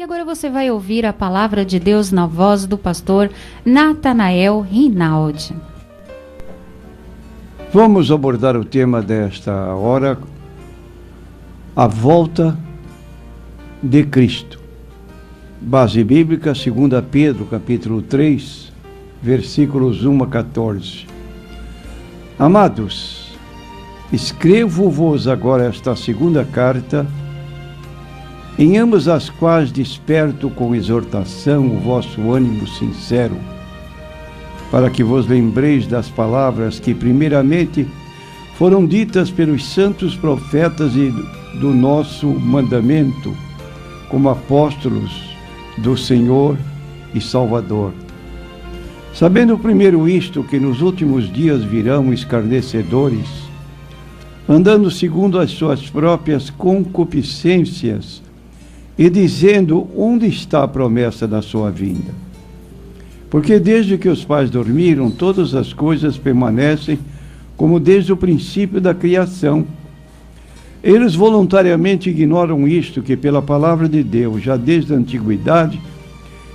agora você vai ouvir a palavra de Deus na voz do pastor Natanael Rinaldi. Vamos abordar o tema desta hora, a volta de Cristo. Base bíblica, 2 Pedro, capítulo 3, versículos 1 a 14. Amados, escrevo-vos agora esta segunda carta, em ambas as quais desperto com exortação o vosso ânimo sincero, para que vos lembreis das palavras que primeiramente foram ditas pelos santos profetas e do nosso mandamento, como apóstolos do Senhor e Salvador. Sabendo primeiro isto, que nos últimos dias virão escarnecedores, andando segundo as suas próprias concupiscências, e dizendo: onde está a promessa da sua vinda? Porque desde que os pais dormiram, todas as coisas permanecem como desde o princípio da criação. Eles voluntariamente ignoram isto, que pela palavra de Deus, já desde a antiguidade,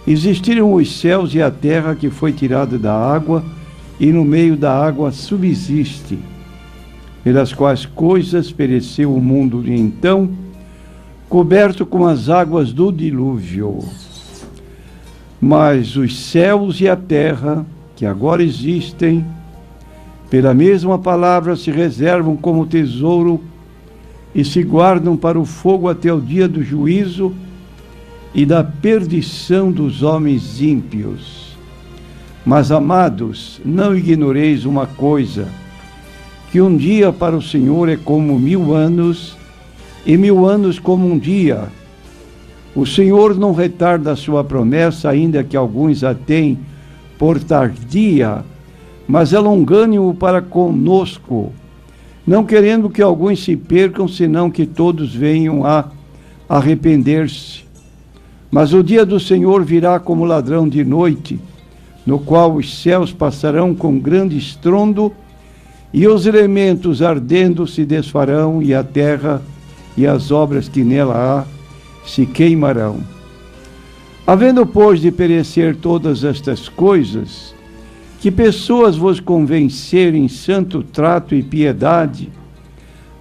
existiram os céus e a terra, que foi tirada da água, e no meio da água subsiste, pelas quais coisas pereceu o mundo, e então coberto com as águas do dilúvio. Mas os céus e a terra, que agora existem, pela mesma palavra se reservam como tesouro e se guardam para o fogo até o dia do juízo e da perdição dos homens ímpios. Mas, amados, não ignoreis uma coisa, que um dia para o Senhor é como 1000 anos, e 1000 anos como um dia. O Senhor não retarda a sua promessa, ainda que alguns a tenham por tardia, mas é longânimo para conosco, não querendo que alguns se percam, senão que todos venham a arrepender-se. Mas o dia do Senhor virá como ladrão de noite, no qual os céus passarão com grande estrondo, e os elementos ardendo se desfarão, e a terra e as obras que nela há se queimarão. Havendo, pois, de perecer todas estas coisas, que pessoas vos convencerem santo trato e piedade,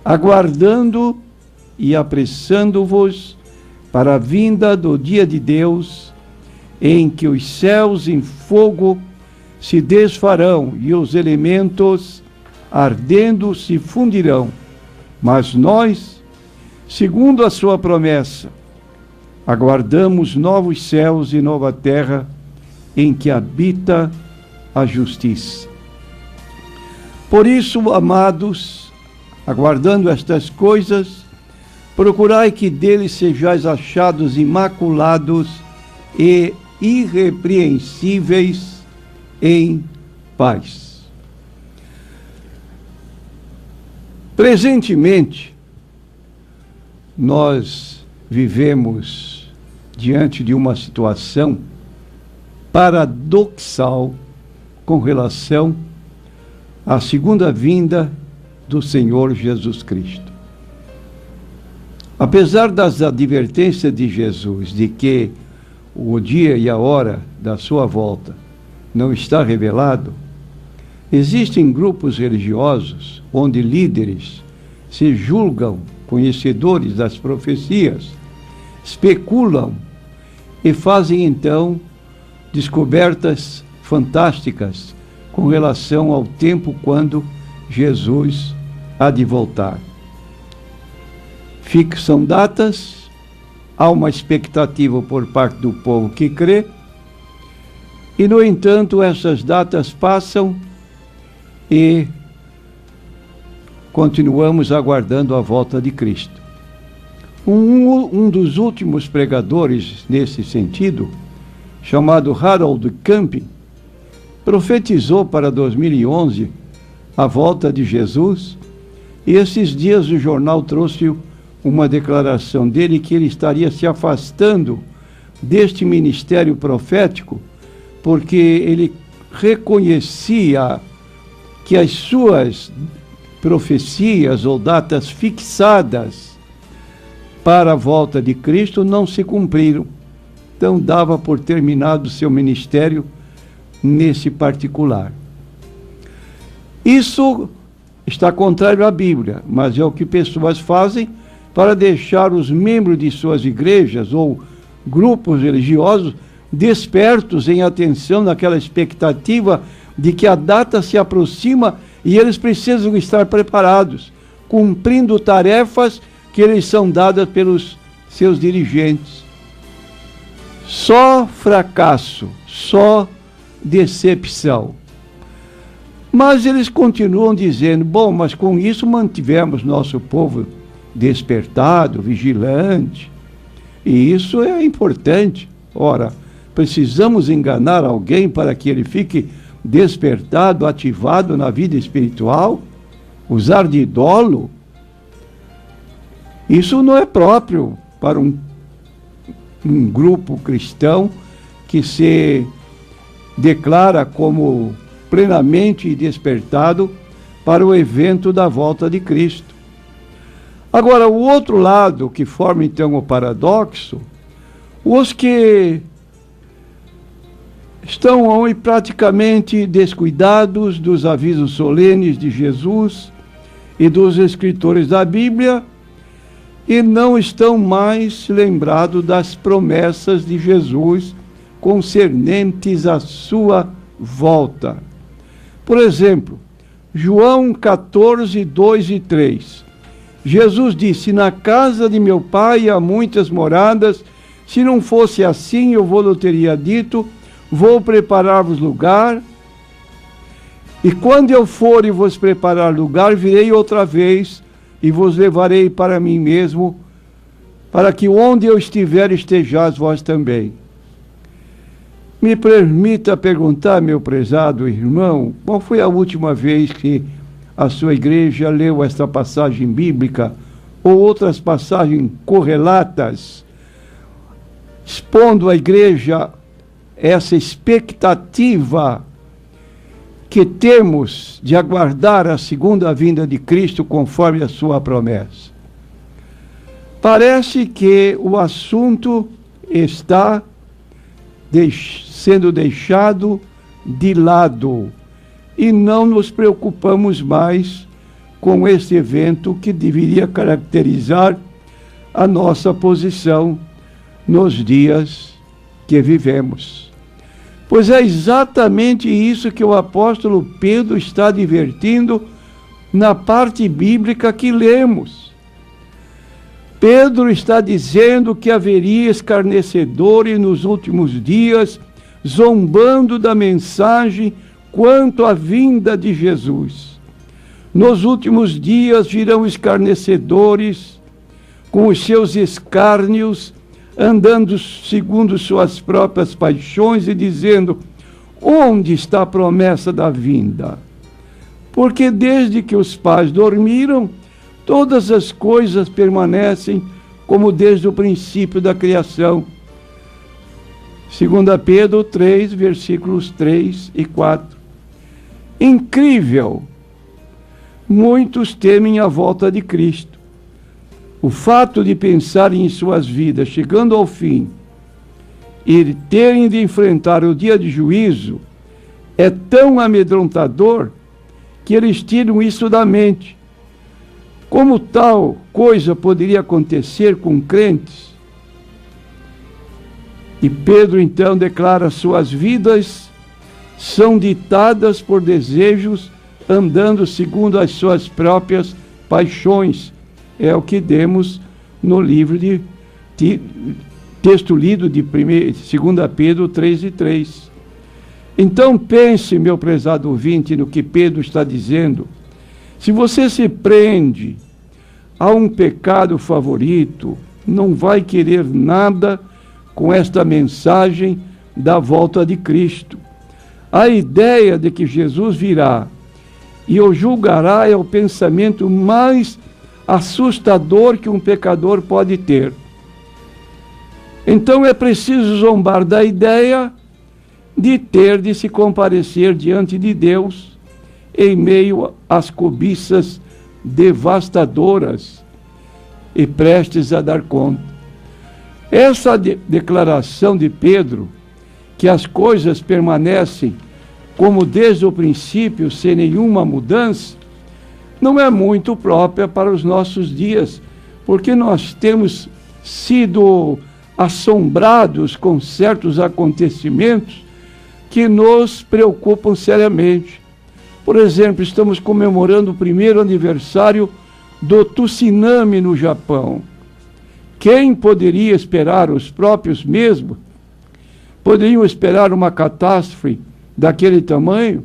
aguardando e apressando-vos para a vinda do dia de Deus, em que os céus em fogo se desfarão e os elementos ardendo se fundirão. Mas nós, segundo a sua promessa, aguardamos novos céus e nova terra, em que habita a justiça. Por isso, amados, aguardando estas coisas, procurai que deles sejais achados imaculados e irrepreensíveis em paz. Presentemente, nós vivemos diante de uma situação paradoxal com relação à segunda vinda do Senhor Jesus Cristo. Apesar das advertências de Jesus de que o dia e a hora da sua volta não está revelado, existem grupos religiosos onde líderes se julgam conhecedores das profecias, especulam e fazem então descobertas fantásticas com relação ao tempo quando Jesus há de voltar. Fixam datas, há uma expectativa por parte do povo que crê, e no entanto essas datas passam e continuamos aguardando a volta de Cristo. Um dos últimos pregadores nesse sentido, chamado Harold Camping, profetizou para 2011 a volta de Jesus, e esses dias o jornal trouxe uma declaração dele que ele estaria se afastando deste ministério profético, porque ele reconhecia que as suas profecias ou datas fixadas para a volta de Cristo não se cumpriram. Então dava por terminado o seu ministério nesse particular. Isso está contrário à Bíblia, mas é o que pessoas fazem para deixar os membros de suas igrejas ou grupos religiosos despertos em atenção naquela expectativa de que a data se aproxima e eles precisam estar preparados, cumprindo tarefas que lhes são dadas pelos seus dirigentes. Só fracasso, só decepção. Mas eles continuam dizendo, bom, mas com isso mantivemos nosso povo despertado, vigilante, e isso é importante. Ora, precisamos enganar alguém para que ele fique despertado, ativado na vida espiritual? Usar de dolo? Isso não é próprio para um grupo cristão que se declara como plenamente despertado para o evento da volta de Cristo. Agora, o outro lado, que forma então o paradoxo, os que estão hoje praticamente descuidados dos avisos solenes de Jesus e dos escritores da Bíblia e não estão mais lembrados das promessas de Jesus concernentes à sua volta. Por exemplo, João 14, 2 e 3. Jesus disse, na casa de meu pai há muitas moradas, se não fosse assim eu vou-lhe teria dito, vou preparar-vos lugar, e quando eu for e vos preparar lugar, virei outra vez e vos levarei para mim mesmo, para que onde eu estiver estejais vós também. Me permita perguntar, meu prezado irmão, qual foi a última vez que a sua igreja leu esta passagem bíblica ou outras passagens correlatas, expondo à igreja essa expectativa que temos de aguardar a segunda vinda de Cristo conforme a sua promessa? Parece que o assunto está sendo deixado de lado e não nos preocupamos mais com esse evento que deveria caracterizar a nossa posição nos dias que vivemos. Pois é exatamente isso que o apóstolo Pedro está advertindo na parte bíblica que lemos. Pedro está dizendo que haveria escarnecedores nos últimos dias, zombando da mensagem quanto à vinda de Jesus. Nos últimos dias virão escarnecedores, com os seus escárnios, andando segundo suas próprias paixões e dizendo, onde está a promessa da vinda? Porque desde que os pais dormiram, todas as coisas permanecem como desde o princípio da criação. 2 Pedro 3, versículos 3 e 4. Incrível! Muitos temem a volta de Cristo. O fato de pensarem em suas vidas chegando ao fim e terem de enfrentar o dia de juízo é tão amedrontador que eles tiram isso da mente. Como tal coisa poderia acontecer com crentes? E Pedro então declara: suas vidas são ditadas por desejos, andando segundo as suas próprias paixões. É o que demos no livro de texto lido de 2 Pedro 3 e 3. Então pense, meu prezado ouvinte, no que Pedro está dizendo. Se você se prende a um pecado favorito, não vai querer nada com esta mensagem da volta de Cristo. A ideia de que Jesus virá e o julgará é o pensamento mais assustador que um pecador pode ter. Então é preciso zombar da ideia de ter de se comparecer diante de Deus em meio às cobiças devastadoras e prestes a dar conta. Essa declaração de Pedro, que as coisas permanecem como desde o princípio, sem nenhuma mudança, não é muito própria para os nossos dias, porque nós temos sido assombrados com certos acontecimentos que nos preocupam seriamente. Por exemplo, estamos comemorando o primeiro aniversário do tsunami no Japão. Quem poderia esperar, os próprios mesmos, poderiam esperar uma catástrofe daquele tamanho?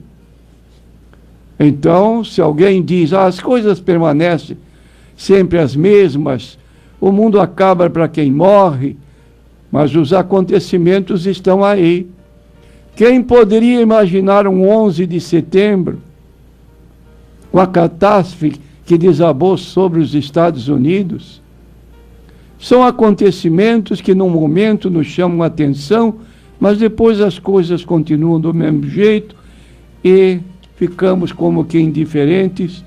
Então, se alguém diz, as coisas permanecem sempre as mesmas, o mundo acaba para quem morre, mas os acontecimentos estão aí. Quem poderia imaginar um 11 de setembro, com a catástrofe que desabou sobre os Estados Unidos? São acontecimentos que, num momento, nos chamam a atenção, mas depois as coisas continuam do mesmo jeito e ficamos como que indiferentes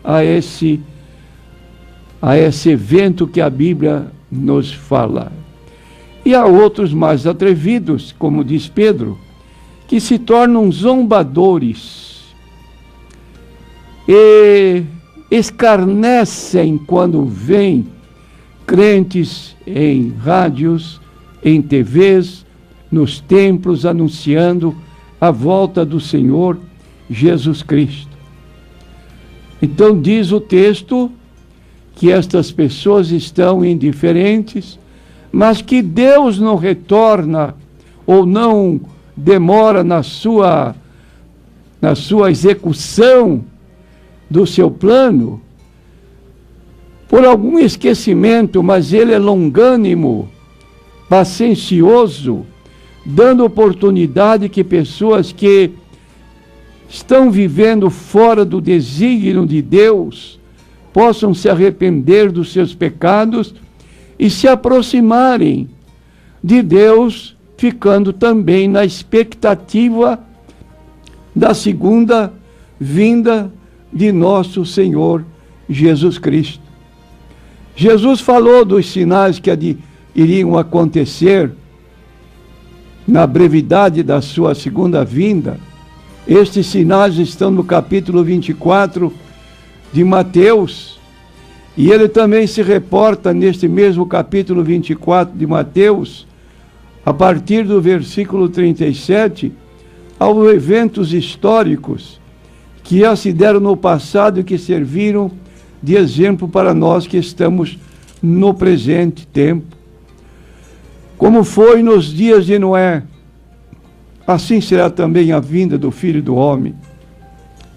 a esse evento que a Bíblia nos fala. E há outros mais atrevidos, como diz Pedro, que se tornam zombadores e escarnecem quando veem crentes em rádios, em TVs, nos templos, anunciando a volta do Senhor Jesus Cristo. Então diz o texto que estas pessoas estão indiferentes, mas que Deus não retorna ou não demora na sua execução do seu plano por algum esquecimento, mas Ele é longânimo, paciencioso, dando oportunidade que pessoas que estão vivendo fora do desígnio de Deus possam se arrepender dos seus pecados e se aproximarem de Deus, ficando também na expectativa da segunda vinda de nosso Senhor Jesus Cristo. Jesus falou dos sinais que iriam acontecer na brevidade da sua segunda vinda. Estes sinais estão no capítulo 24 de Mateus, e ele também se reporta neste mesmo capítulo 24 de Mateus, a partir do versículo 37, aos eventos históricos que já se deram no passado e que serviram de exemplo para nós que estamos no presente tempo. Como foi nos dias de Noé, assim será também a vinda do Filho do Homem.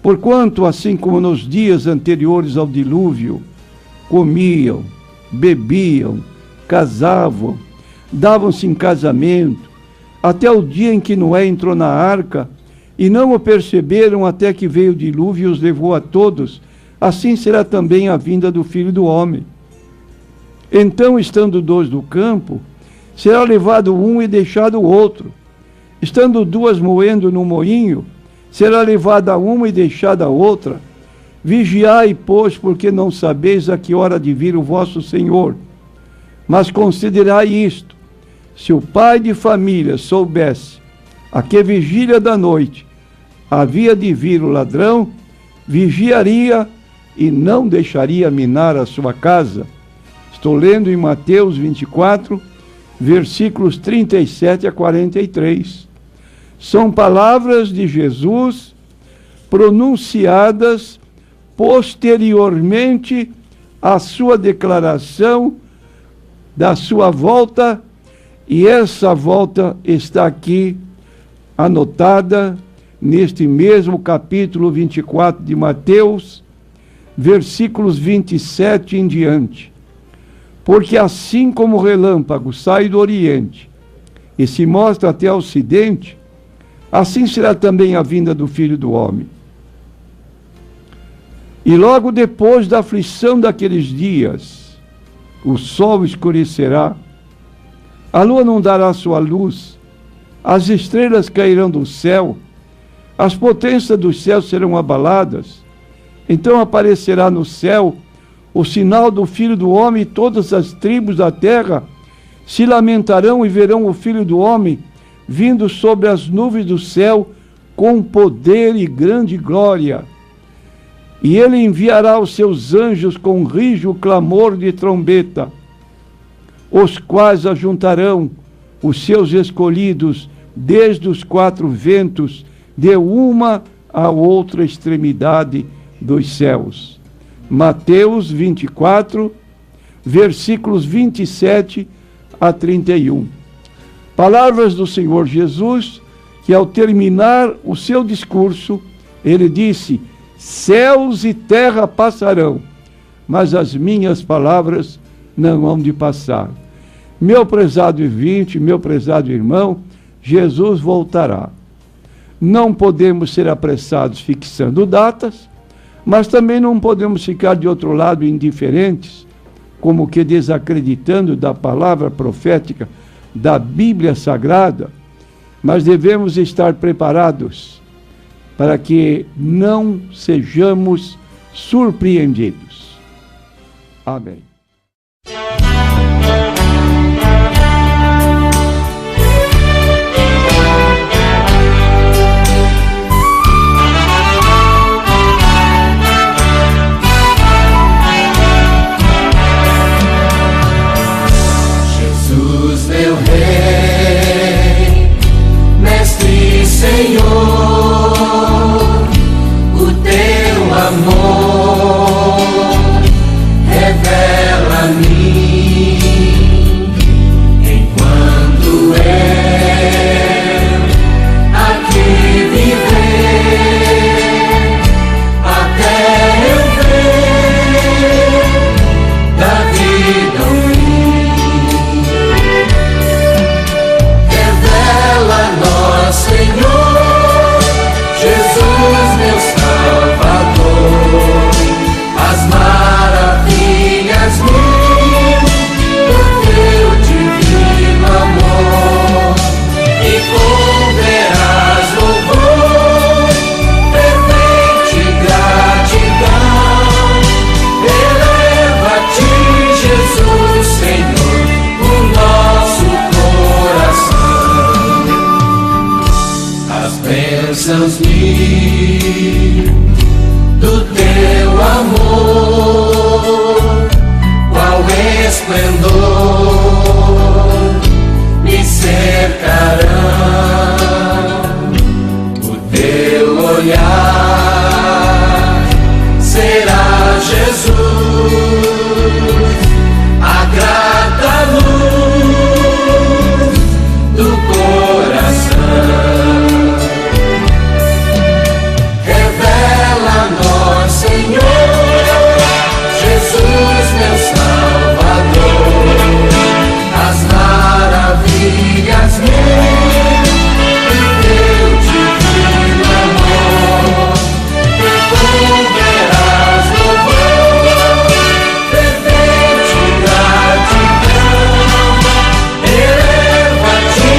Porquanto, assim como nos dias anteriores ao dilúvio, comiam, bebiam, casavam, davam-se em casamento, até o dia em que Noé entrou na arca, e não o perceberam até que veio o dilúvio e os levou a todos, assim será também a vinda do Filho do Homem. Então, estando dois no campo, será levado um e deixado o outro. Estando duas moendo no moinho, será levada uma e deixada a outra. Vigiai, pois, porque não sabeis a que hora de vir o vosso Senhor. Mas considerai isto: se o pai de família soubesse a que vigília da noite havia de vir o ladrão, vigiaria e não deixaria minar a sua casa. Estou lendo em Mateus 24, versículos 37 a 43. São palavras de Jesus pronunciadas posteriormente à sua declaração da sua volta, e essa volta está aqui anotada neste mesmo capítulo 24 de Mateus, versículos 27 em diante. Porque assim como o relâmpago sai do Oriente e se mostra até o Ocidente, assim será também a vinda do Filho do Homem. E logo depois da aflição daqueles dias, o sol escurecerá, a lua não dará sua luz, as estrelas cairão do céu, as potências dos céus serão abaladas. Então aparecerá no céu o sinal do Filho do Homem, e todas as tribos da terra se lamentarão e verão o Filho do Homem vindo sobre as nuvens do céu com poder e grande glória. E ele enviará os seus anjos com rijo clamor de trombeta, os quais ajuntarão os seus escolhidos desde os quatro ventos, de uma a outra extremidade dos céus. Mateus 24, versículos 27 a 31. Palavras do Senhor Jesus, que ao terminar o seu discurso, ele disse: céus e terra passarão, mas as minhas palavras não hão de passar. Meu prezado ouvinte, meu prezado irmão, Jesus voltará. Não podemos ser apressados fixando datas, mas também não podemos ficar de outro lado indiferentes, como que desacreditando da palavra profética da Bíblia Sagrada, mas devemos estar preparados para que não sejamos surpreendidos. Amém. Meu Rei, Mestre e Senhor, o teu amor revela a mim, enquanto eu aqui viver, até eu ver da vida o fim. Senhor, Jesus, meu Salvador, as maravilhas mil do teu divino amor, e ponderás louvor, fervente gratidão, eleva-te, Jesus, Senhor, o nosso coração. Bênçãos mil do teu amor, qual esplendor me cercarão, o teu olhar será, Jesus, a grata luz do coração. Senhor, Jesus, meu Salvador, as maravilhas mil do teu divino amor, e ponderás louvor, fervente gratidão, eleva-te,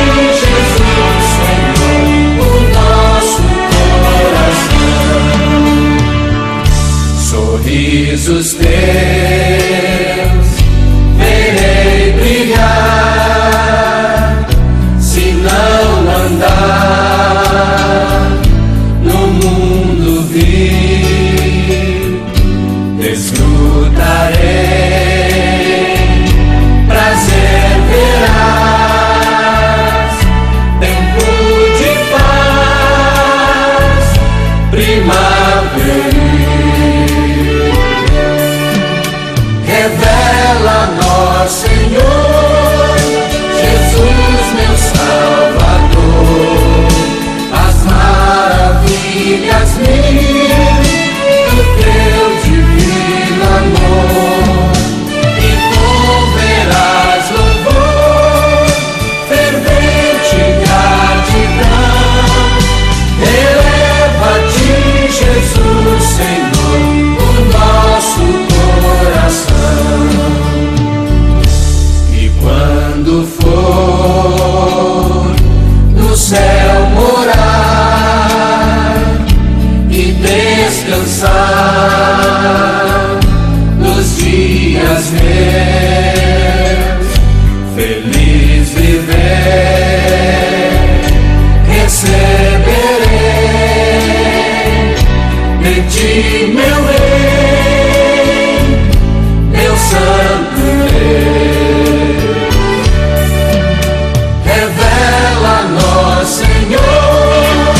Jesus, Senhor, o nosso coração. Sorrisos teus verei brilhar, se não andar no mundo vil, desfrutarei, prazer verás, tempo de paz, primavera. Revela-nos, Senhor, Jesus, meu Salvador, as maravilhas mil do teu divino amor, e converás louvor, fervente gratidão, eleva-te, Jesus, Senhor, o nosso coração. E quando for no céu morar e descansar nos dias meus, feliz ti, meu rei, meu santo Deus. Revela-nos, Senhor,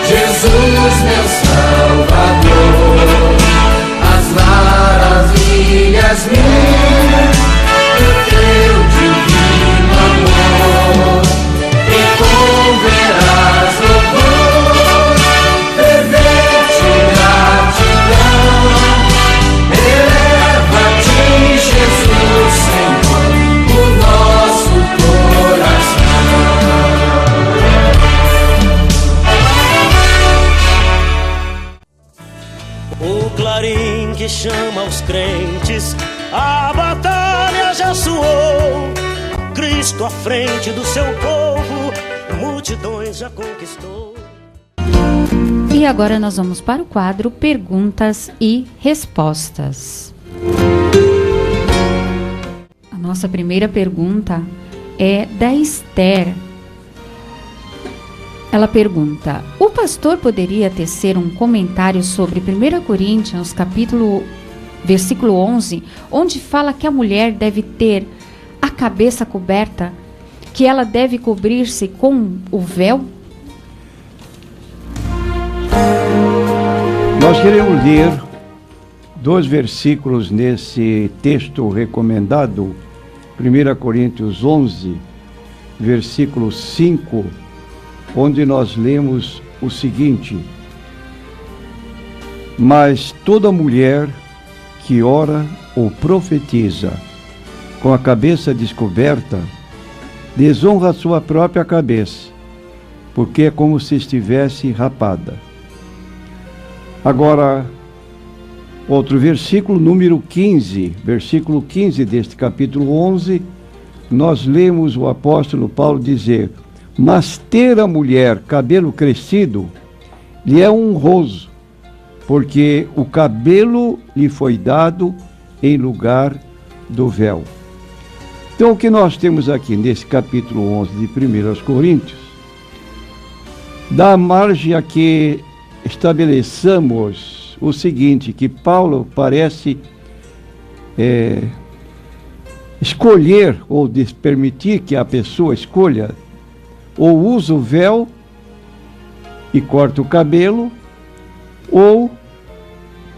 Jesus, meu Salvador, as maravilhas mil do teu divino amor, e converás louvor, fervente gratidão. Eleva-te, Jesus, Senhor, o nosso coração. O clarim que chama os crentes, a batalha já soou. Cristo à frente do seu povo, multidões já conquistou. E agora nós vamos para o quadro Perguntas e Respostas. A nossa primeira pergunta é da Esther. Ela pergunta: o pastor poderia tecer um comentário sobre 1 Coríntios, versículo 11, onde fala que a mulher deve ter a cabeça coberta, que ela deve cobrir-se com o véu? Nós queremos ler 2 versículos nesse texto recomendado, 1 Coríntios 11, versículo 5, onde nós lemos o seguinte: mas toda mulher que ora ou profetiza com a cabeça descoberta desonra a sua própria cabeça, porque é como se estivesse rapada. Agora, outro versículo, número 15, versículo 15 deste capítulo 11, nós lemos o apóstolo Paulo dizer: mas ter a mulher cabelo crescido lhe é honroso, porque o cabelo lhe foi dado em lugar do véu. Então, o que nós temos aqui nesse capítulo 11 de 1 Coríntios, dá margem a que estabeleçamos o seguinte, que Paulo parece escolher ou permitir que a pessoa escolha ou usa o véu e corta o cabelo, ou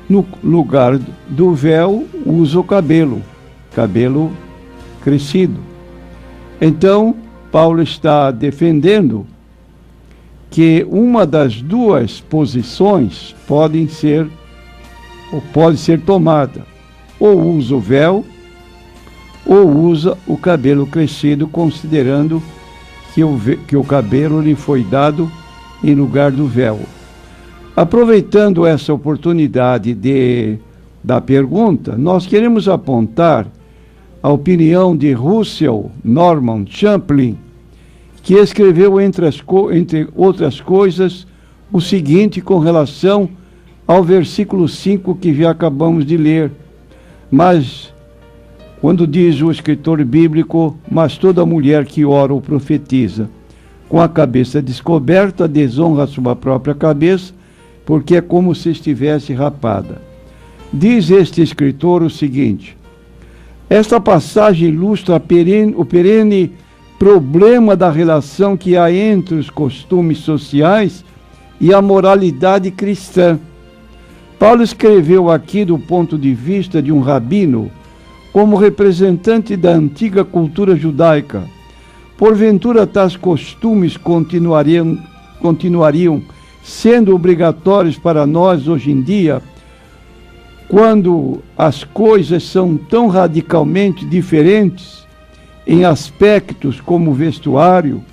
no lugar do véu usa o cabelo crescido. Então, Paulo está defendendo que uma das duas posições pode ser tomada: ou usa o véu, ou usa o cabelo crescido, considerando que o cabelo lhe foi dado em lugar do véu. Aproveitando essa oportunidade da pergunta, nós queremos apontar a opinião de Russell Norman Champlin, que escreveu, entre outras coisas, o seguinte com relação ao versículo 5 que já acabamos de ler. Mas, quando diz o escritor bíblico, mas toda mulher que ora ou profetiza com a cabeça descoberta desonra a sua própria cabeça, porque é como se estivesse rapada. Diz este escritor o seguinte: esta passagem ilustra o perene problema da relação que há entre os costumes sociais e a moralidade cristã. Paulo escreveu aqui do ponto de vista de um rabino, como representante da antiga cultura judaica. Porventura, tais costumes continuariam sendo obrigatórios para nós hoje em dia, quando as coisas são tão radicalmente diferentes em aspectos como vestuário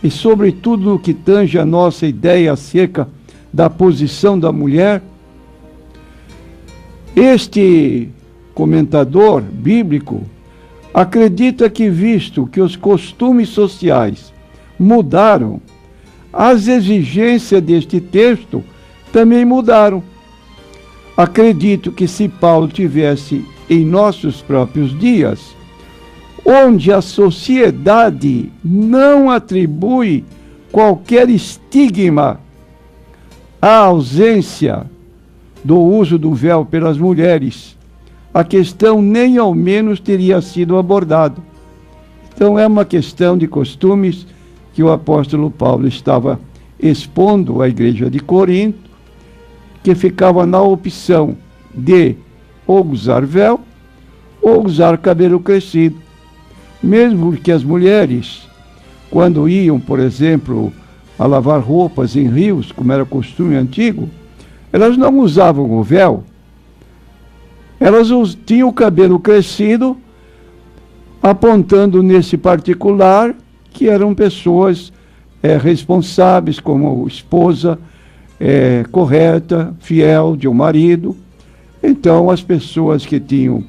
e, sobretudo, no que tange a nossa ideia acerca da posição da mulher? Este comentador bíblico acredita que, visto que os costumes sociais mudaram, as exigências deste texto também mudaram. Acredito que se Paulo tivesse em nossos próprios dias, onde a sociedade não atribui qualquer estigma à ausência do uso do véu pelas mulheres, a questão nem ao menos teria sido abordada. Então é uma questão de costumes que o apóstolo Paulo estava expondo à igreja de Corinto, que ficava na opção de ou usar véu ou usar cabelo crescido. Mesmo que as mulheres, quando iam, por exemplo, a lavar roupas em rios, como era costume antigo, elas não usavam o véu. Elas tinham o cabelo crescido, apontando nesse particular que eram pessoas responsáveis, como esposa correta, fiel de um marido. Então, as pessoas que tinham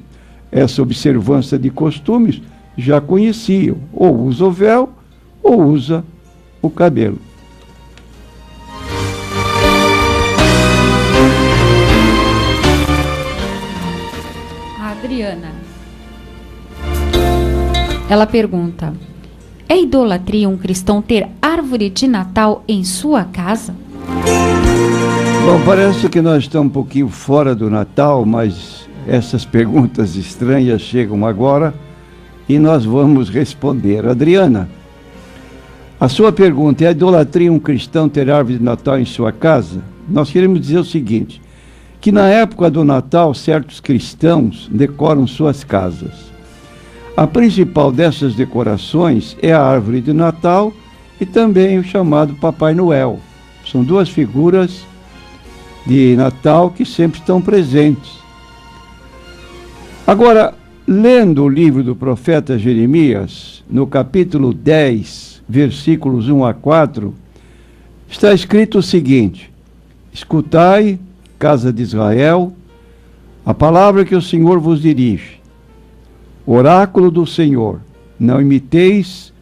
essa observância de costumes já conheciam, ou usa o véu, ou usa o cabelo. A Adriana, ela pergunta: é idolatria um cristão ter árvore de Natal em sua casa? Bom, parece que nós estamos um pouquinho fora do Natal, mas essas perguntas estranhas chegam agora e nós vamos responder. Adriana, a sua pergunta: é idolatria um cristão ter árvore de Natal em sua casa? Nós queremos dizer o seguinte, que na época do Natal, certos cristãos decoram suas casas. A principal dessas decorações é a árvore de Natal e também o chamado Papai Noel. São duas figuras de Natal que sempre estão presentes. Agora, lendo o livro do profeta Jeremias, no capítulo 10, versículos 1 a 4, está escrito o seguinte: escutai, casa de Israel, a palavra que o Senhor vos dirige. Oráculo do Senhor, não imiteis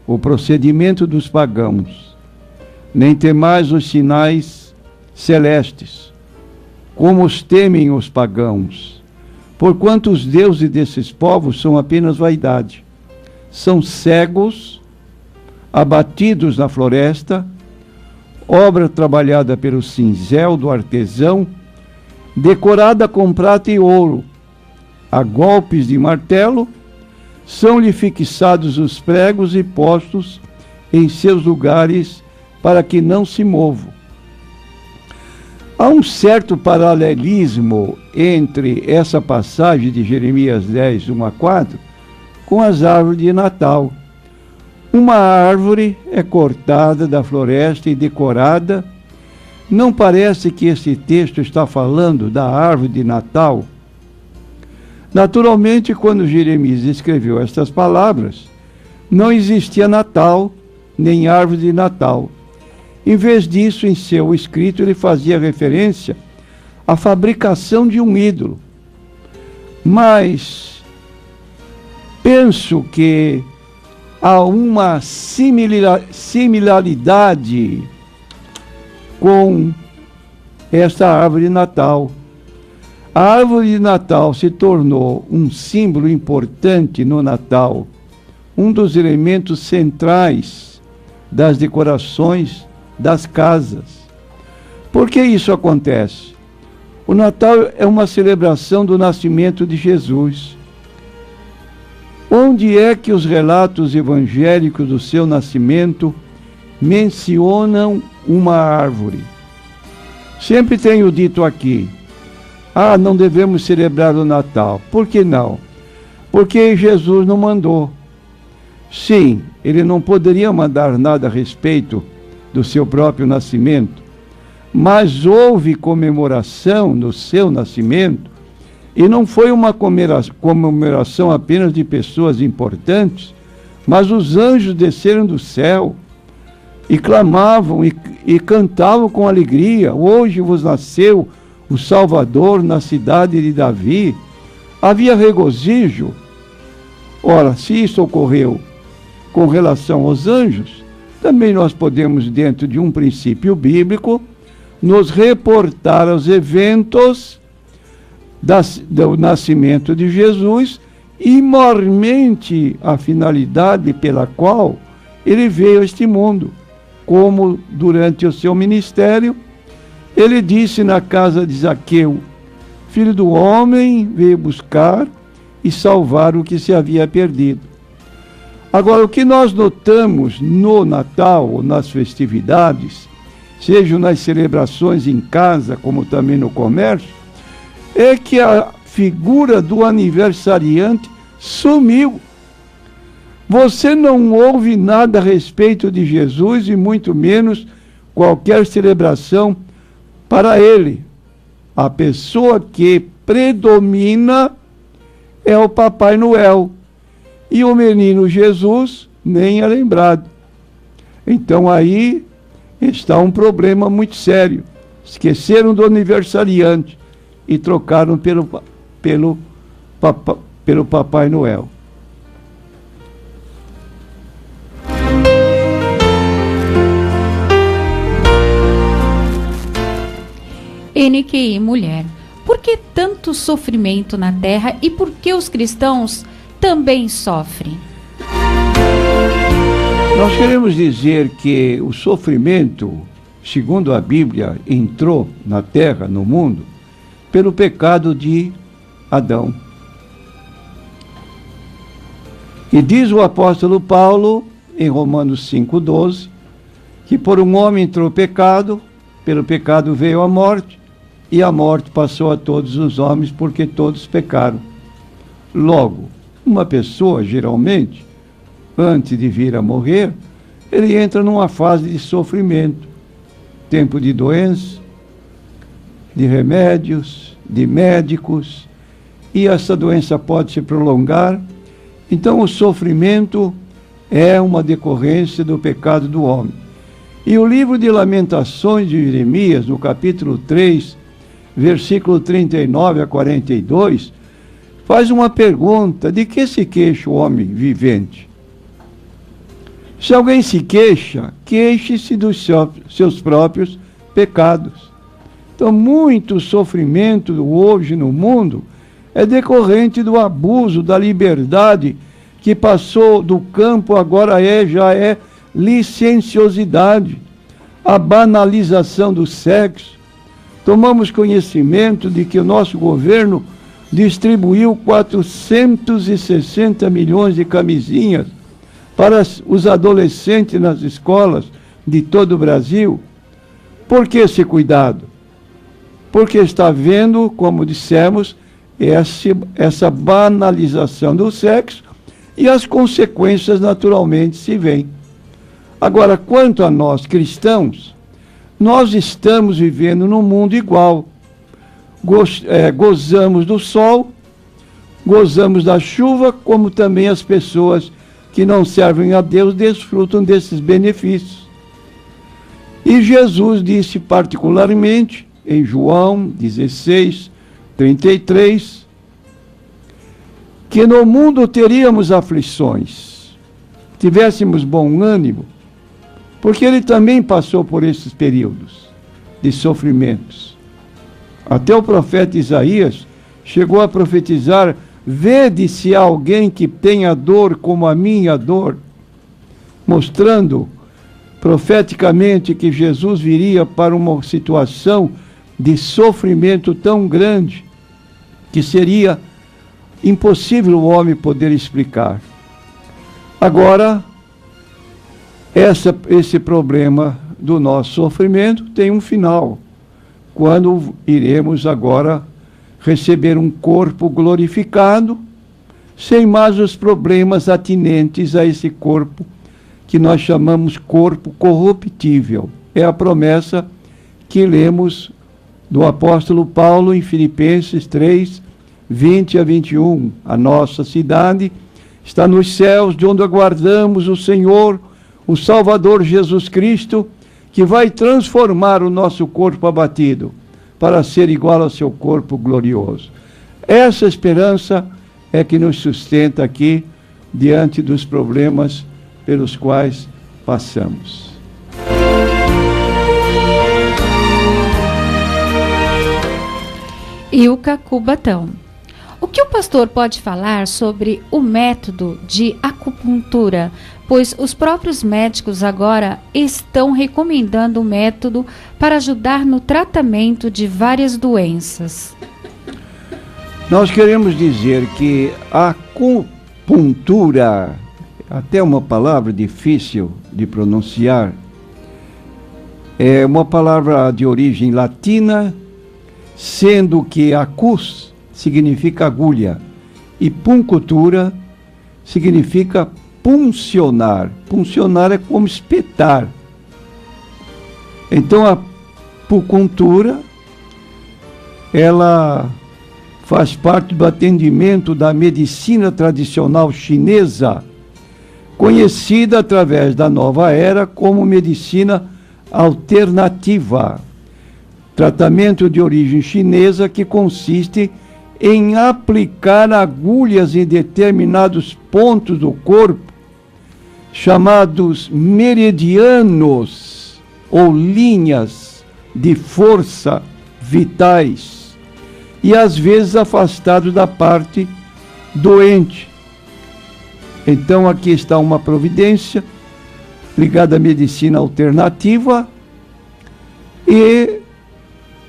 o procedimento dos pagãos, nem temais os sinais celestes, como os temem os pagãos, porquanto os deuses desses povos são apenas vaidade. São cegos, abatidos na floresta, obra trabalhada pelo cinzel do artesão, decorada com prata e ouro. A golpes de martelo, são-lhe fixados os pregos e postos em seus lugares para que não se movam. Há um certo paralelismo entre essa passagem de Jeremias 10, 1 a 4, com as árvores de Natal. Uma árvore é cortada da floresta e decorada. Não parece que esse texto está falando da árvore de Natal? Naturalmente, quando Jeremias escreveu estas palavras, não existia Natal, nem árvore de Natal. Em vez disso, em seu escrito, ele fazia referência à fabricação de um ídolo. Mas penso que há uma similaridade com esta árvore de Natal. A árvore de Natal se tornou um símbolo importante no Natal, um dos elementos centrais das decorações das casas. Por que isso acontece? O Natal é uma celebração do nascimento de Jesus. Onde é que os relatos evangélicos do seu nascimento mencionam uma árvore? Sempre tenho dito aqui, não devemos celebrar o Natal. Por que não? Porque Jesus não mandou. Sim, ele não poderia mandar nada a respeito do seu próprio nascimento, mas houve comemoração no seu nascimento, e não foi uma comemoração apenas de pessoas importantes, mas os anjos desceram do céu e clamavam e cantavam com alegria: hoje vos nasceu o Salvador na cidade de Davi. Havia regozijo. Ora, se isso ocorreu com relação aos anjos, também nós podemos, dentro de um princípio bíblico, nos reportar aos eventos do nascimento de Jesus e, mormente, a finalidade pela qual ele veio a este mundo, como durante o seu ministério Ele disse na casa de Zaqueu: Filho do homem veio buscar e salvar o que se havia perdido. Agora, o que nós notamos no Natal ou nas festividades, sejam nas celebrações em casa, como também no comércio, é que a figura do aniversariante sumiu. Você não ouve nada a respeito de Jesus e muito menos qualquer celebração para ele. A pessoa que predomina é o Papai Noel. E o menino Jesus nem é lembrado. Então aí está um problema muito sério. Esqueceram do aniversariante e trocaram pelo Papai Noel. NQI Mulher. Por que tanto sofrimento na Terra e por que os cristãos também sofrem? Nós queremos dizer que o sofrimento, segundo a Bíblia, entrou na Terra, no mundo, pelo pecado de Adão. E diz o apóstolo Paulo, em Romanos 5,12, que por um homem entrou o pecado, pelo pecado veio a morte, e a morte passou a todos os homens, porque todos pecaram. Logo, uma pessoa, geralmente, antes de vir a morrer, ele entra numa fase de sofrimento, tempo de doença, de remédios, de médicos, e essa doença pode se prolongar. Então o sofrimento é uma decorrência do pecado do homem. E o livro de Lamentações de Jeremias, no capítulo 3, versículo 39 a 42, faz uma pergunta: de que se queixa o homem vivente? Se alguém se queixa, queixe-se dos seus próprios pecados. Então, muito sofrimento hoje no mundo é decorrente do abuso da liberdade, que passou do campo, agora já é licenciosidade, a banalização do sexo. Tomamos conhecimento de que o nosso governo distribuiu 460 milhões de camisinhas para os adolescentes nas escolas de todo o Brasil. Por que esse cuidado? Porque está vendo, como dissemos, essa banalização do sexo e as consequências naturalmente se veem. Agora, quanto a nós cristãos, nós estamos vivendo num mundo igual. Gozamos do sol, gozamos da chuva, como também as pessoas que não servem a Deus desfrutam desses benefícios. E Jesus disse particularmente, em João 16, 33, que no mundo teríamos aflições, tivéssemos bom ânimo, porque ele também passou por esses períodos de sofrimentos. Até o profeta Isaías chegou a profetizar: vede se há alguém que tenha dor como a minha dor, mostrando profeticamente que Jesus viria para uma situação de sofrimento tão grande que seria impossível o homem poder explicar. Agora, esse problema do nosso sofrimento tem um final, quando iremos agora receber um corpo glorificado, sem mais os problemas atinentes a esse corpo, que nós chamamos corpo corruptível. É a promessa que lemos do apóstolo Paulo em Filipenses 3, 20 a 21. A nossa cidade está nos céus, de onde aguardamos o Senhor, o Salvador Jesus Cristo, que vai transformar o nosso corpo abatido para ser igual ao seu corpo glorioso. Essa esperança é que nos sustenta aqui diante dos problemas pelos quais passamos. Ilka Cubatão. O que o pastor pode falar sobre o método de acupuntura pois os próprios médicos agora estão recomendando o método para ajudar no tratamento de várias doenças. Nós queremos dizer que a acupuntura, até uma palavra difícil de pronunciar, é uma palavra de origem latina, sendo que acus significa agulha e puncultura significa puncionar. Puncionar é como espetar. Então a acupuntura, ela faz parte do atendimento da medicina tradicional chinesa, conhecida através da nova era como medicina alternativa. Tratamento de origem chinesa que consiste em aplicar agulhas em determinados pontos do corpo, chamados meridianos ou linhas de força vitais, e às vezes afastados da parte doente. Então aqui está uma providência ligada à medicina alternativa e,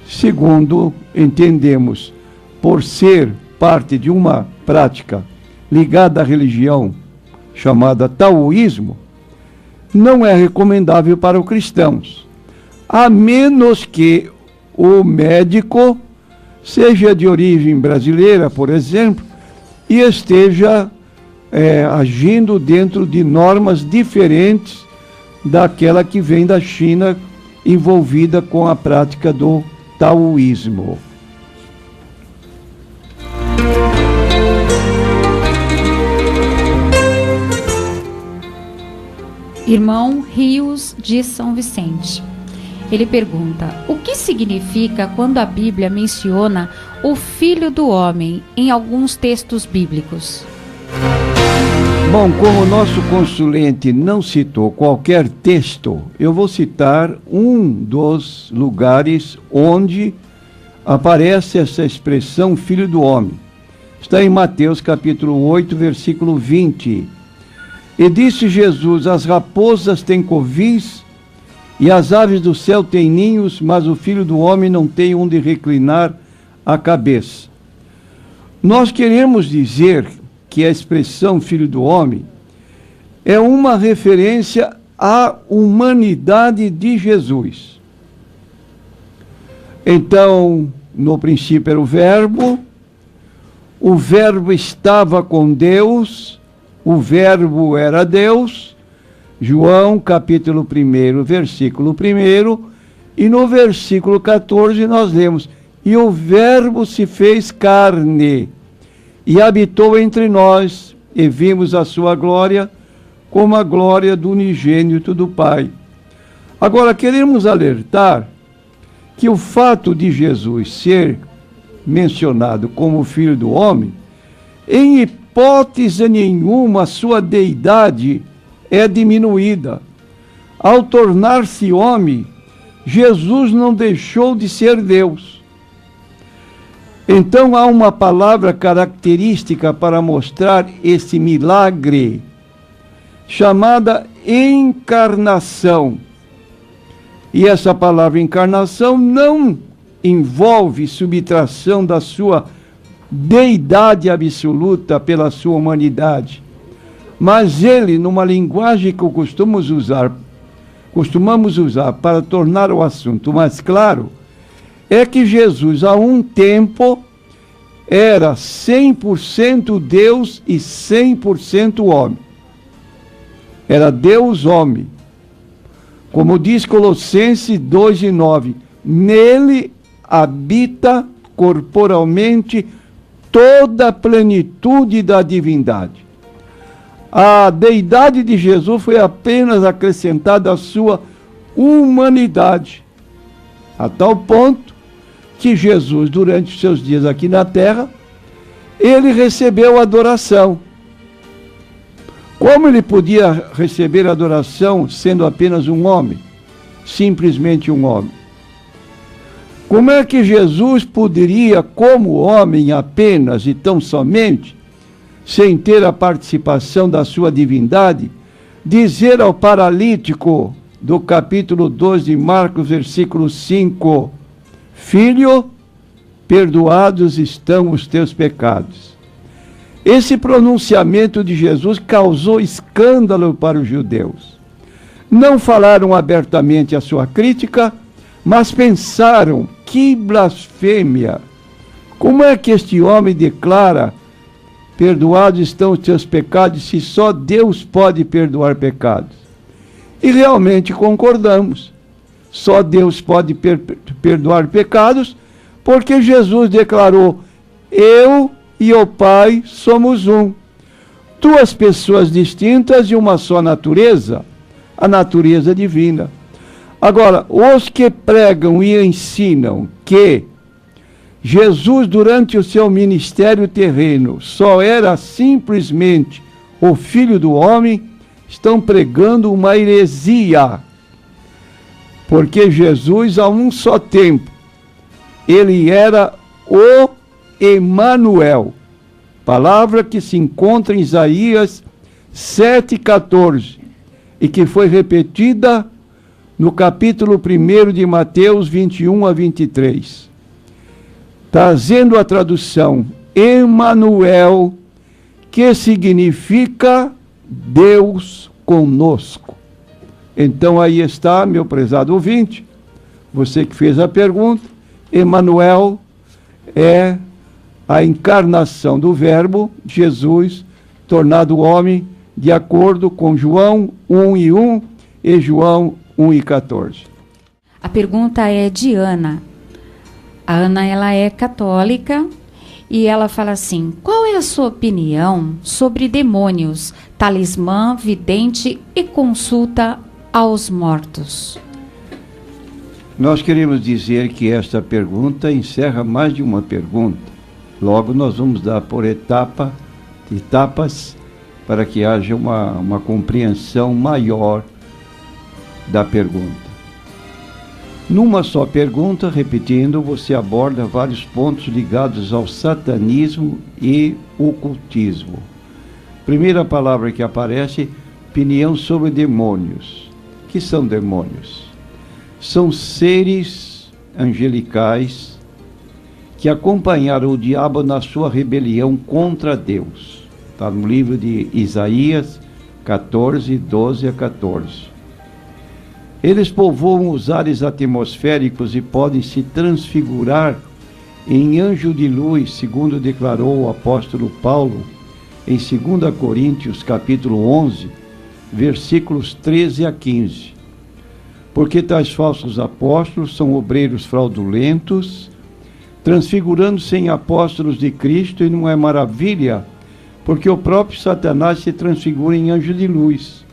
segundo entendemos, por ser parte de uma prática ligada à religião chamada taoísmo, não é recomendável para os cristãos, a menos que o médico seja de origem brasileira, por exemplo, e esteja agindo dentro de normas diferentes daquela que vem da China, envolvida com a prática do taoísmo. Irmão Rios de São Vicente. Ele pergunta: o que significa quando a Bíblia menciona o Filho do Homem em alguns textos bíblicos? Bom, como o nosso consulente não citou qualquer texto, eu vou citar um dos lugares onde aparece essa expressão Filho do Homem. Está em Mateus capítulo 8, versículo 20. E disse Jesus: as raposas têm covis e as aves do céu têm ninhos, mas o Filho do Homem não tem onde reclinar a cabeça. Nós queremos dizer que a expressão Filho do Homem é uma referência à humanidade de Jesus. Então, no princípio era o Verbo estava com Deus, o Verbo era Deus, João capítulo 1, versículo 1, e no versículo 14 nós lemos: e o Verbo se fez carne, e habitou entre nós, e vimos a sua glória, como a glória do unigênito do Pai. Agora, queremos alertar que o fato de Jesus ser mencionado como Filho do Homem, em hipótese nenhuma a sua deidade é diminuída. Ao tornar-se homem, Jesus não deixou de ser Deus. Então há uma palavra característica para mostrar esse milagre, chamada encarnação. E essa palavra encarnação não envolve subtração da sua deidade absoluta pela sua humanidade, mas ele, numa linguagem que costumamos usar para tornar o assunto mais claro, é que Jesus, há um tempo, era 100% Deus e 100% homem. Era Deus homem. Como diz Colossenses 2:9, nele habita corporalmente toda a plenitude da divindade. A deidade de Jesus foi apenas acrescentada à sua humanidade, a tal ponto que Jesus, durante os seus dias aqui na terra, ele recebeu adoração. Como ele podia receber adoração sendo apenas um homem? Simplesmente um homem. Como é que Jesus poderia, como homem apenas e tão somente, sem ter a participação da sua divindade, dizer ao paralítico do capítulo 2 de Marcos, versículo 5, filho, perdoados estão os teus pecados. Esse pronunciamento de Jesus causou escândalo para os judeus. Não falaram abertamente a sua crítica, mas pensaram, que blasfêmia! Como é que este homem declara, perdoados estão os teus pecados, se só Deus pode perdoar pecados? E realmente concordamos. Só Deus pode perdoar pecados, porque Jesus declarou, eu e o Pai somos um. Duas pessoas distintas e uma só natureza, a natureza divina. Agora, os que pregam e ensinam que Jesus, durante o seu ministério terreno, só era simplesmente o Filho do Homem, estão pregando uma heresia. Porque Jesus, a um só tempo, ele era o Emanuel, palavra que se encontra em Isaías 7,14 e que foi repetida no capítulo 1 de Mateus 21 a 23. Trazendo a tradução Emanuel, que significa Deus conosco. Então aí está, meu prezado ouvinte, você que fez a pergunta, Emanuel é a encarnação do verbo Jesus, tornado homem, de acordo com João 1:1 e João 1:14. A pergunta é de Ana. A Ana, ela é católica e ela fala assim, qual é a sua opinião sobre demônios, talismã, vidente e consulta aos mortos? Nós queremos dizer que esta pergunta encerra mais de uma pergunta. Logo nós vamos dar por etapas, para que haja uma compreensão maior da pergunta. Numa só pergunta, repetindo, você aborda vários pontos ligados ao satanismo e ocultismo. Primeira palavra que aparece, opinião sobre demônios. O que são demônios? São seres angelicais que acompanharam o diabo na sua rebelião contra Deus. Está no livro de Isaías 14, 12 a 14. Eles povoam os ares atmosféricos e podem se transfigurar em anjo de luz, segundo declarou o apóstolo Paulo em 2 Coríntios, capítulo 11, versículos 13 a 15. Porque tais falsos apóstolos são obreiros fraudulentos, transfigurando-se em apóstolos de Cristo, e não é maravilha, porque o próprio Satanás se transfigura em anjo de luz.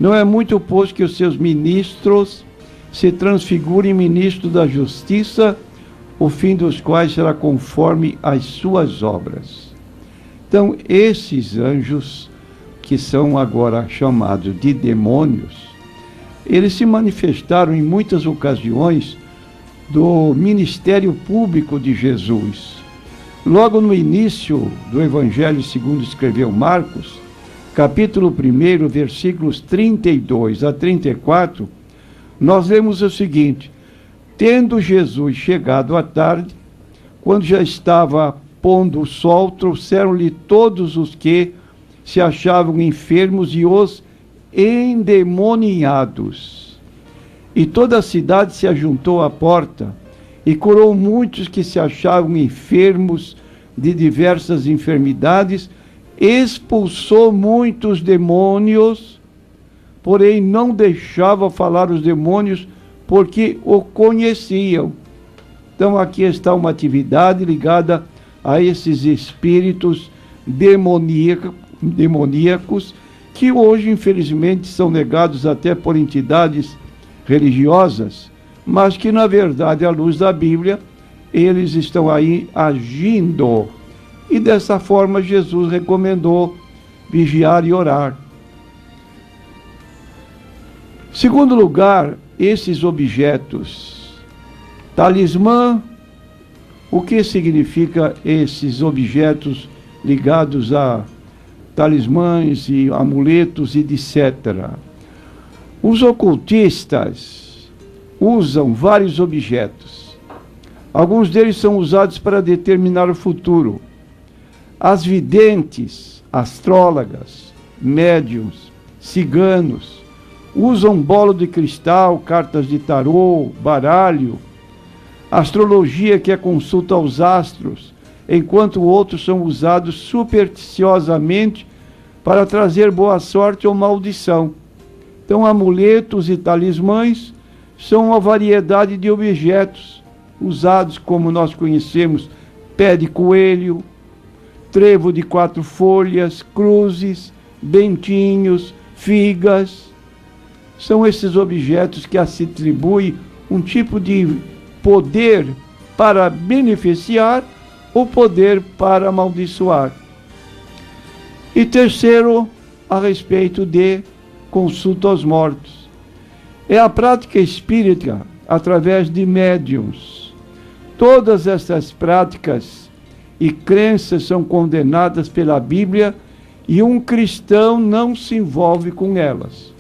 Não é muito, pois, que os seus ministros se transfigurem em ministros da justiça, o fim dos quais será conforme as suas obras. Então, esses anjos, que são agora chamados de demônios, eles se manifestaram em muitas ocasiões do ministério público de Jesus. Logo no início do Evangelho segundo escreveu Marcos, capítulo 1, versículos 32 a 34, nós lemos o seguinte: tendo Jesus chegado à tarde, quando já estava pondo o sol, trouxeram-lhe todos os que se achavam enfermos e os endemoniados. E toda a cidade se ajuntou à porta, e curou muitos que se achavam enfermos de diversas enfermidades, expulsou muitos demônios, porém não deixava falar os demônios, porque o conheciam. Então aqui está uma atividade ligada a esses espíritos demoníacos, que hoje, infelizmente, são negados até por entidades religiosas, mas que, na verdade, à luz da Bíblia, eles estão aí agindo. E dessa forma, Jesus recomendou vigiar e orar. Segundo lugar, esses objetos. Talismã, o que significa esses objetos ligados talismãs e amuletos e etc. Os ocultistas usam vários objetos. Alguns deles são usados para determinar o futuro. As videntes, astrólogas, médiuns, ciganos, usam bolo de cristal, cartas de tarô, baralho, astrologia, que é consulta aos astros, enquanto outros são usados supersticiosamente para trazer boa sorte ou maldição. Então, amuletos e talismãs são uma variedade de objetos usados, como nós conhecemos, pé de coelho, trevo de 4 folhas, cruzes, bentinhos, figas. São esses objetos que se atribui um tipo de poder para beneficiar ou poder para amaldiçoar. E terceiro, a respeito de consulta aos mortos. É a prática espírita através de médiuns. Todas essas práticas e crenças são condenadas pela Bíblia e um cristão não se envolve com elas.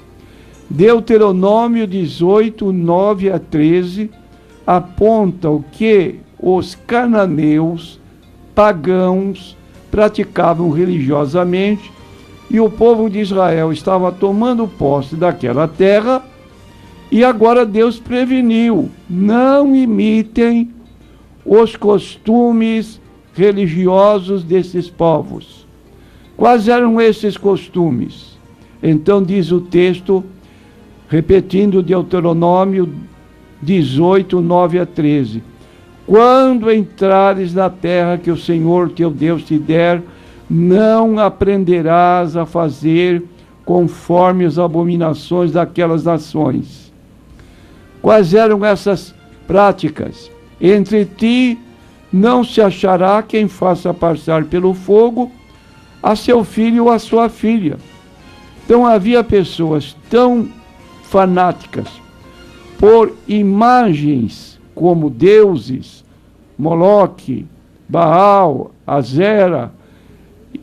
Deuteronômio 18, 9 a 13 aponta o que os cananeus pagãos praticavam religiosamente e o povo de Israel estava tomando posse daquela terra, e agora Deus preveniu: não imitem os costumes religiosos desses povos. Quais eram esses costumes? Então diz o texto, repetindo Deuteronômio 18, 9 a 13: quando entrares na terra que o Senhor teu Deus te der, não aprenderás a fazer conforme as abominações daquelas nações. Quais eram essas práticas? Entre ti não se achará quem faça passar pelo fogo a seu filho ou a sua filha. Então havia pessoas tão fanáticas por imagens como deuses, Moloque, Baal, Azera,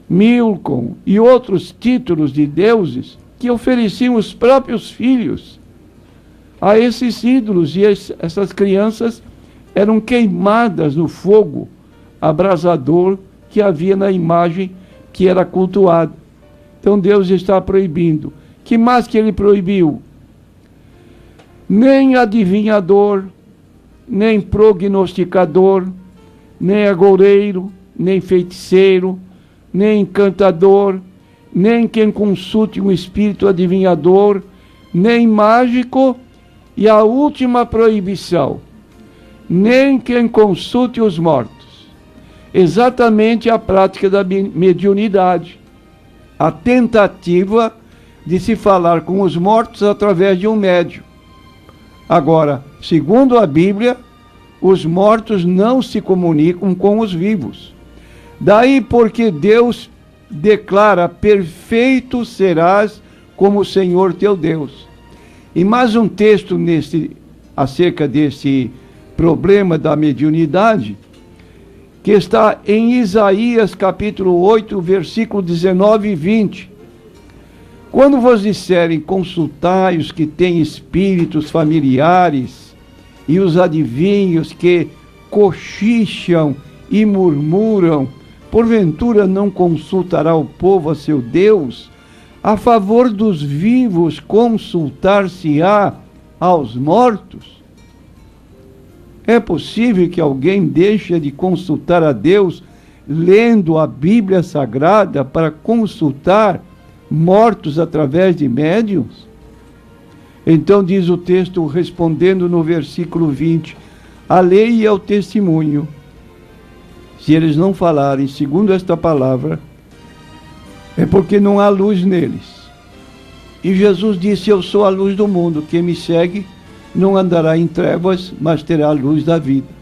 Milcom e outros títulos de deuses, que ofereciam os próprios filhos a esses ídolos, e essas crianças eram queimadas no fogo abrasador que havia na imagem que era cultuada. Então Deus está proibindo. Que mais que ele proibiu? Nem adivinhador, nem prognosticador, nem agoureiro, nem feiticeiro, nem encantador, nem quem consulte um espírito adivinhador, nem mágico, e a última proibição: nem quem consulte os mortos. Exatamente a prática da mediunidade, a tentativa de se falar com os mortos através de um médium. Agora, segundo a Bíblia, os mortos não se comunicam com os vivos. Daí porque Deus declara: perfeito serás como o Senhor teu Deus. E mais um texto acerca desse problema da mediunidade, que está em Isaías capítulo 8, versículo 19 e 20. Quando vos disserem: consultai os que têm espíritos familiares e os adivinhos que cochicham e murmuram, porventura não consultará o povo a seu Deus? A favor dos vivos consultar-se-á aos mortos? É possível que alguém deixe de consultar a Deus lendo a Bíblia Sagrada para consultar mortos através de médiuns? Então diz o texto, respondendo no versículo 20: a lei é o testemunho. Se eles não falarem segundo esta palavra, é porque não há luz neles. E Jesus disse: eu sou a luz do mundo, quem me segue não andará em trevas, mas terá a luz da vida.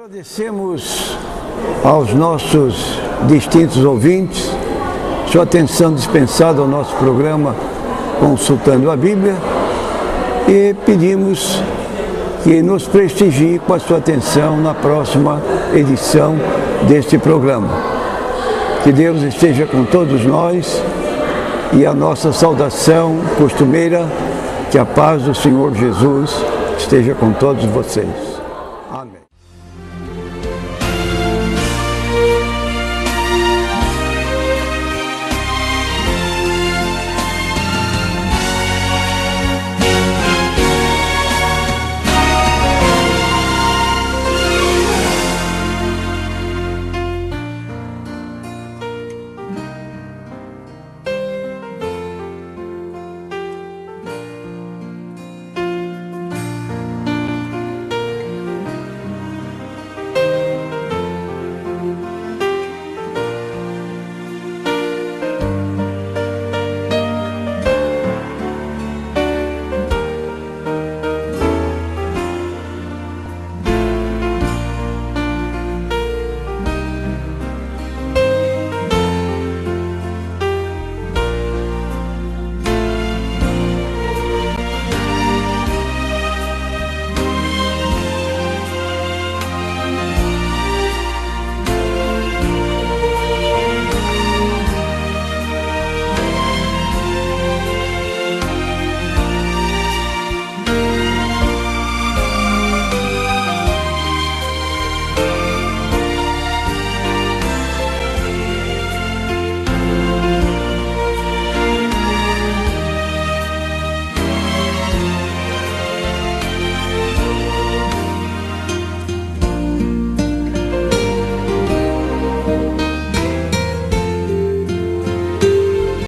Agradecemos aos nossos distintos ouvintes sua atenção dispensada ao nosso programa Consultando a Bíblia e pedimos que nos prestigie com a sua atenção na próxima edição deste programa. Que Deus esteja com todos nós e a nossa saudação costumeira, que a paz do Senhor Jesus esteja com todos vocês.